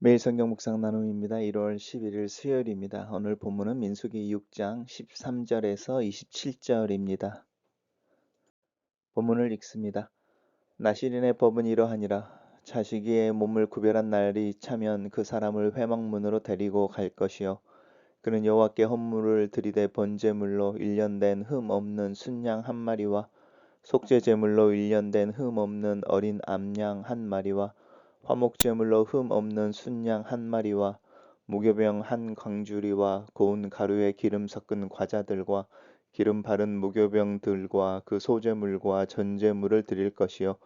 매일 성경 묵상 나눔입니다. 1월 11일 수요일입니다. 오늘 본문은 민수기 6장 13절에서 27절입니다. 본문을 읽습니다. 나실인의 법은 이러하니라. 자식이의 몸을 구별한 날이 차면 그 사람을 회막문으로 데리고 갈 것이요. 그는 여호와께 헌물을 드리되 번제물로 1년 된 흠 없는 순양 한 마리와 속죄 제물로 1년 된 흠 없는 어린 암양 한 마리와 화목제물로 흠 없는 순양 한 마리와 무교병 한 광주리와 고운 가루에 기름 섞은 과자들과 기름 바른 무교병들과 그 소제물과 전제물을 드릴 것이요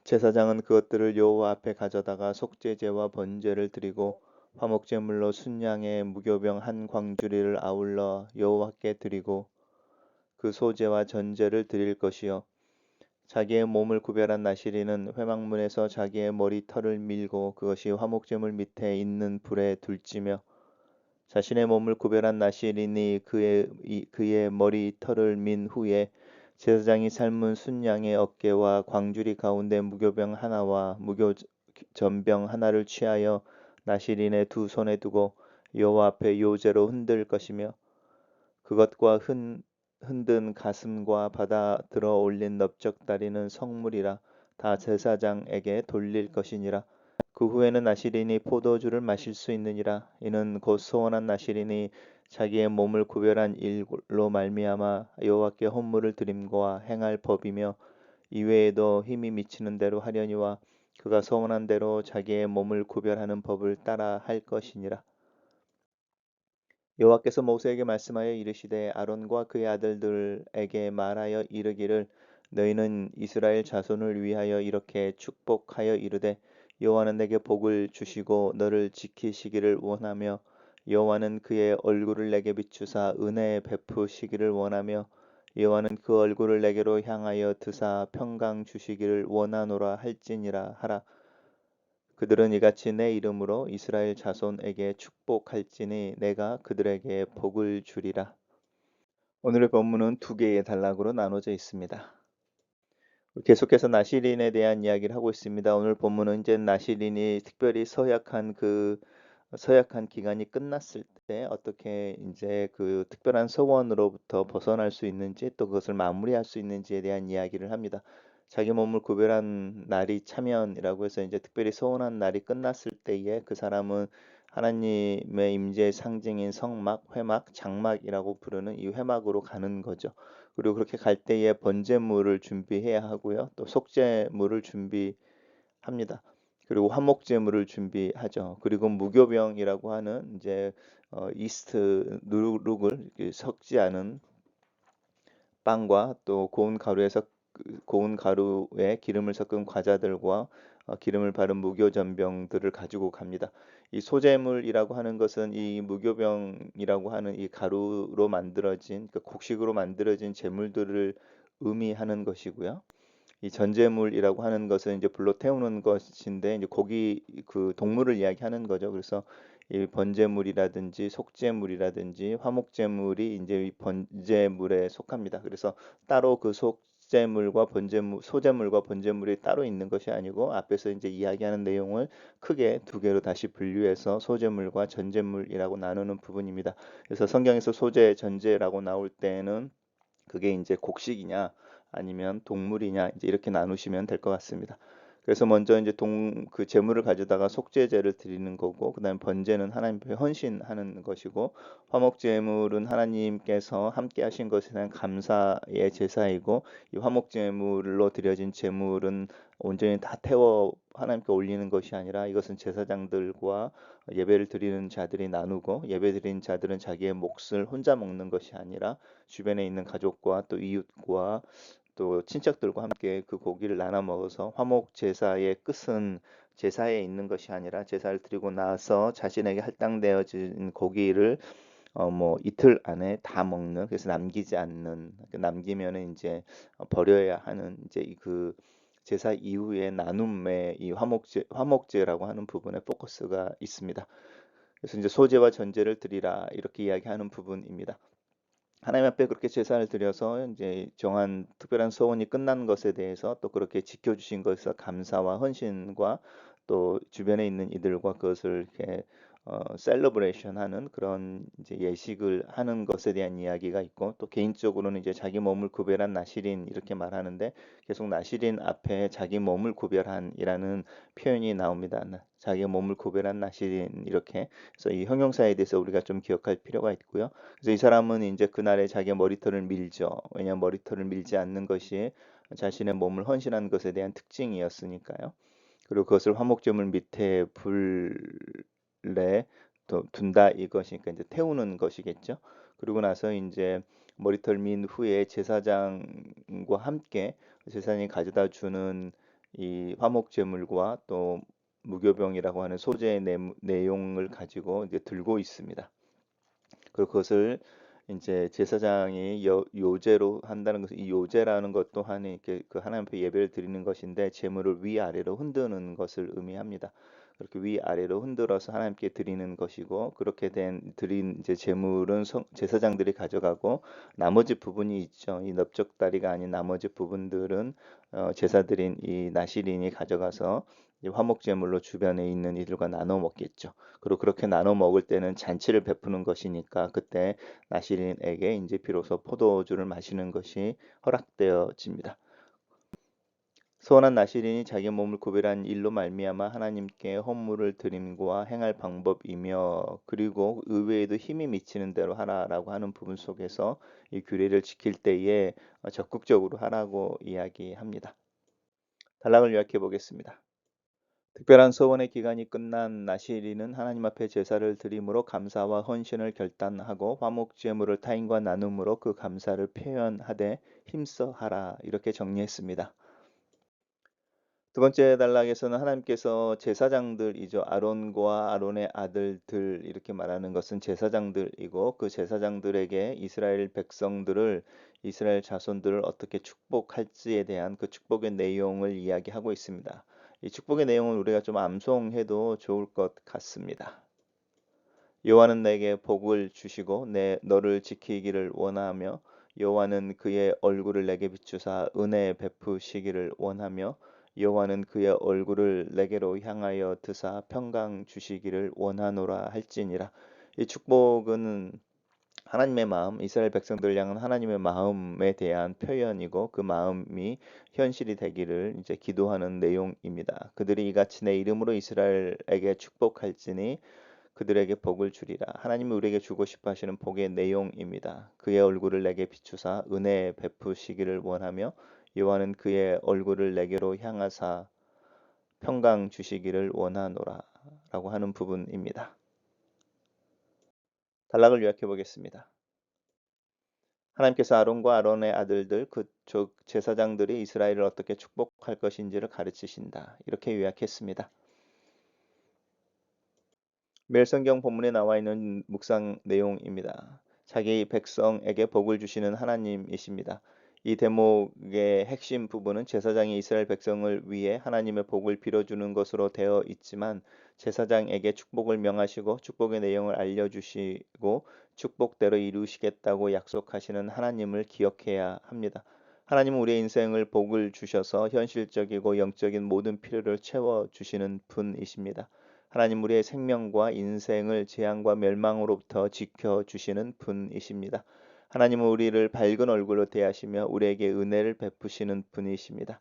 제사장은 그것들을 여호와 앞에 가져다가 속죄제와 번제를 드리고 화목제물로 순양의 무교병 한 광주리를 아울러 여호와께 드리고 그 소제와 전제를 드릴 것이요 자기의 몸을 구별한 나시리는 회막문에서 자기의 머리털을 밀고 그것이 화목제물 밑에 있는 불에 둘지며 자신의 몸을 구별한 나시린이 그의 머리털을 민 후에 제사장이 삶은 순양의 어깨와 광주리 가운데 무교병 하나와 무교전병 하나를 취하여 나시린의 두 손에 두고 여호와 앞에 요제로 흔들 것이며 그것과 흔든 가슴과 받아 들어 올린 넓적다리는 성물이라 다 제사장에게 돌릴 것이니라. 그 후에는 나시린이 포도주를 마실 수 있느니라. 이는 곧 소원한 나시린이 자기의 몸을 구별한 일로 말미암아 여호와께 헌물을 드림과 행할 법이며 이외에도 힘이 미치는 대로 하려니와 그가 소원한 대로 자기의 몸을 구별하는 법을 따라 할 것이니라. 여호와께서 모세에게 말씀하여 이르시되 아론과 그의 아들들에게 말하여 이르기를 너희는 이스라엘 자손을 위하여 이렇게 축복하여 이르되 여호와는 내게 복을 주시고 너를 지키시기를 원하며 여호와는 그의 얼굴을 내게 비추사 은혜 베푸시기를 원하며 여호와는 그 얼굴을 내게로 향하여 드사 평강 주시기를 원하노라 할지니라 하라. 그들은 이같이 내 이름으로 이스라엘 자손에게 축복할지니 내가 그들에게 복을 주리라. 오늘의 본문은 두 개의 단락으로 나눠져 있습니다. 계속해서 나시린에 대한 이야기를 하고 있습니다. 오늘 본문은 이제 나시린이 특별히 서약한 기간이 끝났을 때 어떻게 이제 그 특별한 소원으로부터 벗어날 수 있는지 또 그것을 마무리할 수 있는지에 대한 이야기를 합니다. 자기 몸을 구별한 날이 차면이라고 해서 이제 특별히 소원한 날이 끝났을 때에 그 사람은 하나님의 임재의 상징인 성막, 회막, 장막이라고 부르는 이 회막으로 가는 거죠. 그리고 그렇게 갈 때에 번제물을 준비해야 하고요. 또 속죄물을 준비합니다. 그리고 화목제물을 준비하죠. 그리고 무교병이라고 하는 이제 이스트 누룩을 섞지 않은 빵과 또 고운 가루에 기름을 섞은 과자들과 기름을 바른 무교전병들을 가지고 갑니다. 이 소제물이라고 하는 것은 이 무교병이라고 하는 이 가루로 만들어진 그 곡식으로 만들어진 제물들을 의미하는 것이고요. 이 전제물이라고 하는 것은 이제 불로 태우는 것인데 이제 고기 그 동물을 이야기하는 거죠. 그래서 이 번제물이라든지 속제물이라든지 화목제물이 이제 이 번제물에 속합니다. 그래서 따로 그 속제물과 번제물, 소제물과 번제물이 따로 있는 것이 아니고 앞에서 이제 이야기하는 내용을 크게 두 개로 다시 분류해서 소제물과 전제물이라고 나누는 부분입니다. 그래서 성경에서 소제, 전제라고 나올 때는 그게 이제 곡식이냐 아니면 동물이냐 이제 이렇게 나누시면 될 것 같습니다. 그래서 먼저 이제 그 제물을 가져다가 속죄제를 드리는 거고, 그다음 번제는 하나님 앞에 헌신하는 것이고, 화목 제물은 하나님께서 함께 하신 것에 대한 감사의 제사이고, 이 화목 제물로 드려진 제물은 온전히 다 태워 하나님께 올리는 것이 아니라 이것은 제사장들과 예배를 드리는 자들이 나누고 예배 드리는 자들은 자기의 몫을 혼자 먹는 것이 아니라 주변에 있는 가족과 또 이웃과 또 친척들과 함께 그 고기를 나눠 먹어서 화목 제사의 끝은 제사에 있는 것이 아니라 제사를 드리고 나서 자신에게 할당되어진 고기를 뭐 이틀 안에 다 먹는 그래서 남기지 않는 남기면은 이제 버려야 하는 이제 그 제사 이후의 나눔의 이 화목제라고 하는 부분에 포커스가 있습니다. 그래서 이제 소제와 전제를 드리라 이렇게 이야기하는 부분입니다. 하나님 앞에 그렇게 제사를 드려서 이제 정한 특별한 소원이 끝난 것에 대해서 또 그렇게 지켜주신 것에서 감사와 헌신과 또 주변에 있는 이들과 그것을 이렇게 셀러브레이션 하는 그런 이제 예식을 하는 것에 대한 이야기가 있고, 또 개인적으로는 이제 자기 몸을 구별한 나시린 이렇게 말하는데, 계속 나시린 앞에 자기 몸을 구별한이라는 표현이 나옵니다. 자기 몸을 구별한 나시린 이렇게. 그래서 이 형용사에 대해서 우리가 좀 기억할 필요가 있고요. 그래서 이 사람은 이제 그날에 자기의 머리털을 밀죠. 왜냐하면 머리털을 밀지 않는 것이 자신의 몸을 헌신한 것에 대한 특징이었으니까요. 그리고 그것을 화목제물 밑에 불에 둔다 이것이니까 이제 태우는 것이겠죠. 그리고 나서 이제 머리털 민 후에 제사장과 함께 제사장이 가져다 주는 이 화목제물과 또 무교병이라고 하는 소재의 내용을 가지고 이제 들고 있습니다. 그리고 그것을 이제 제사장이 요제로 한다는 것은, 이 요제라는 것 또한 이렇게 그 하나님 앞에 예배를 드리는 것인데, 제물을 위아래로 흔드는 것을 의미합니다. 그렇게 위아래로 흔들어서 하나님께 드리는 것이고, 그렇게 된 드린 이제 제물은 제사장들이 가져가고, 나머지 부분이 있죠. 이 넓적다리가 아닌 나머지 부분들은 제사드린 이 나시린이 가져가서 이 화목제물로 주변에 있는 이들과 나눠 먹겠죠. 그리고 그렇게 나눠 먹을 때는 잔치를 베푸는 것이니까, 그때 나시린에게 이제 비로소 포도주를 마시는 것이 허락되어집니다. 서원한 나시린이 자기 몸을 구별한 일로 말미암아 하나님께 헌물을 드림과 행할 방법이며, 그리고 의외에도 힘이 미치는 대로 하라라고 하는 부분 속에서 이 규례를 지킬 때에 적극적으로 하라고 이야기합니다. 단락을 요약해 보겠습니다. 특별한 서원의 기간이 끝난 나시린은 하나님 앞에 제사를 드림으로 감사와 헌신을 결단하고 화목 제물을 타인과 나눔으로 그 감사를 표현하되 힘써 하라, 이렇게 정리했습니다. 두 번째 단락에서는 하나님께서 제사장들이죠. 아론과 아론의 아들들 이렇게 말하는 것은 제사장들이고, 그 제사장들에게 이스라엘 백성들을, 이스라엘 자손들을 어떻게 축복할지에 대한 그 축복의 내용을 이야기하고 있습니다. 이 축복의 내용을 우리가 좀 암송해도 좋을 것 같습니다. 여호와는 내게 복을 주시고 너를 지키기를 원하며, 여호와는 그의 얼굴을 내게 비추사 은혜 베푸시기를 원하며, 여호와는 그의 얼굴을 내게로 향하여 드사 평강 주시기를 원하노라 할지니라. 이 축복은 하나님의 마음, 이스라엘 백성들을 향한 하나님의 마음에 대한 표현이고, 그 마음이 현실이 되기를 이제 기도하는 내용입니다. 그들이 이같이 내 이름으로 이스라엘에게 축복할지니 그들에게 복을 주리라. 하나님이 우리에게 주고 싶어 하시는 복의 내용입니다. 그의 얼굴을 내게 비추사 은혜 베푸시기를 원하며, 여호와는 그의 얼굴을 내게로 향하사 평강 주시기를 원하노라 라고 하는 부분입니다. 단락을 요약해 보겠습니다. 하나님께서 아론과 아론의 아들들, 그쪽 제사장들이 이스라엘을 어떻게 축복할 것인지를 가르치신다, 이렇게 요약했습니다. 매일 성경 본문에 나와 있는 묵상 내용입니다. 자기 백성에게 복을 주시는 하나님이십니다. 이 대목의 핵심 부분은 제사장이 이스라엘 백성을 위해 하나님의 복을 빌어주는 것으로 되어 있지만, 제사장에게 축복을 명하시고 축복의 내용을 알려주시고 축복대로 이루시겠다고 약속하시는 하나님을 기억해야 합니다. 하나님은 우리의 인생을 복을 주셔서 현실적이고 영적인 모든 필요를 채워주시는 분이십니다. 하나님 우리의 생명과 인생을 재앙과 멸망으로부터 지켜주시는 분이십니다. 하나님은 우리를 밝은 얼굴로 대하시며 우리에게 은혜를 베푸시는 분이십니다.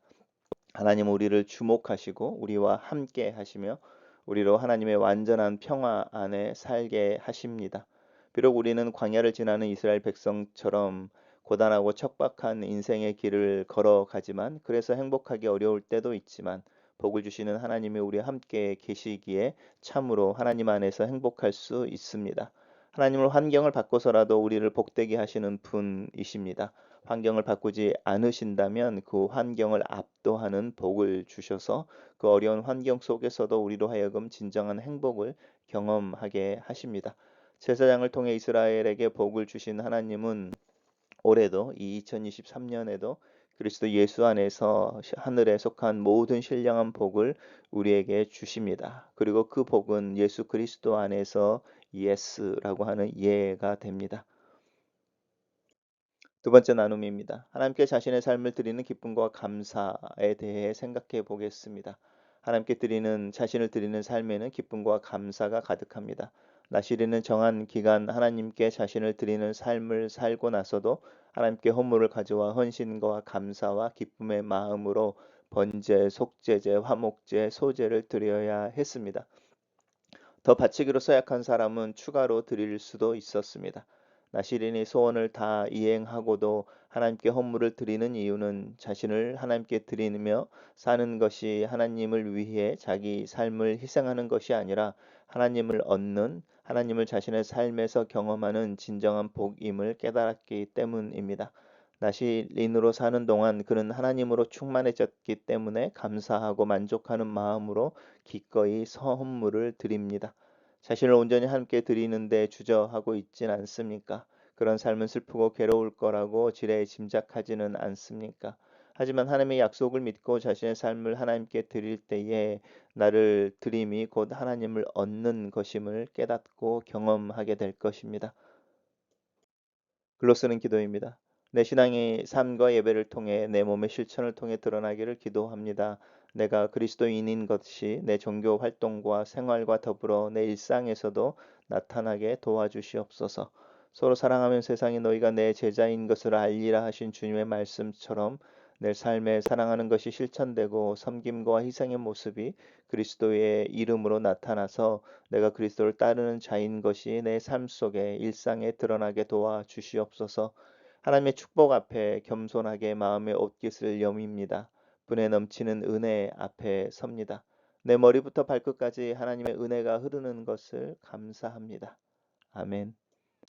하나님은 우리를 주목하시고 우리와 함께 하시며 우리로 하나님의 완전한 평화 안에 살게 하십니다. 비록 우리는 광야를 지나는 이스라엘 백성처럼 고단하고 척박한 인생의 길을 걸어가지만, 그래서 행복하기 어려울 때도 있지만, 복을 주시는 하나님이 우리와 함께 계시기에 참으로 하나님 안에서 행복할 수 있습니다. 하나님은 환경을 바꿔서라도 우리를 복되게 하시는 분이십니다. 환경을 바꾸지 않으신다면 그 환경을 압도하는 복을 주셔서 그 어려운 환경 속에서도 우리로 하여금 진정한 행복을 경험하게 하십니다. 제사장을 통해 이스라엘에게 복을 주신 하나님은 올해도, 이 2023년에도 그리스도 예수 안에서 하늘에 속한 모든 신령한 복을 우리에게 주십니다. 그리고 그 복은 예수 그리스도 안에서 예스라고 하는 예가 됩니다. 두 번째 나눔입니다. 하나님께 자신의 삶을 드리는 기쁨과 감사에 대해 생각해 보겠습니다. 하나님께 드리는 자신을 드리는 삶에는 기쁨과 감사가 가득합니다. 나시린은 정한 기간 하나님께 자신을 드리는 삶을 살고 나서도 하나님께 헌물을 가져와 헌신과 감사와 기쁨의 마음으로 번제, 속죄제, 화목제, 소제를 드려야 했습니다. 더 바치기로 서약한 사람은 추가로 드릴 수도 있었습니다. 나시린이 소원을 다 이행하고도 하나님께 헌물을 드리는 이유는 자신을 하나님께 드리며 사는 것이 하나님을 위해 자기 삶을 희생하는 것이 아니라 하나님을 얻는, 하나님을 자신의 삶에서 경험하는 진정한 복임을 깨달았기 때문입니다. 나시린으로 사는 동안 그는 하나님으로 충만해졌기 때문에 감사하고 만족하는 마음으로 기꺼이 헌물을 드립니다. 자신을 온전히 함께 드리는데 주저하고 있진 않습니까? 그런 삶은 슬프고 괴로울 거라고 지레 짐작하지는 않습니까? 하지만 하나님의 약속을 믿고 자신의 삶을 하나님께 드릴 때에 나를 드림이 곧 하나님을 얻는 것임을 깨닫고 경험하게 될 것입니다. 글로 쓰는 기도입니다. 내 신앙의 삶과 예배를 통해 내 몸의 실천을 통해 드러나기를 기도합니다. 내가 그리스도인인 것이 내 종교 활동과 생활과 더불어 내 일상에서도 나타나게 도와주시옵소서. 서로 사랑하면 세상이 너희가 내 제자인 것을 알리라 하신 주님의 말씀처럼 내 삶에 사랑하는 것이 실천되고 섬김과 희생의 모습이 그리스도의 이름으로 나타나서 내가 그리스도를 따르는 자인 것이 내 삶 속에 일상에 드러나게 도와 주시옵소서. 하나님의 축복 앞에 겸손하게 마음의 옷깃을 여밉니다. 분에 넘치는 은혜 앞에 섭니다. 내 머리부터 발끝까지 하나님의 은혜가 흐르는 것을 감사합니다. 아멘.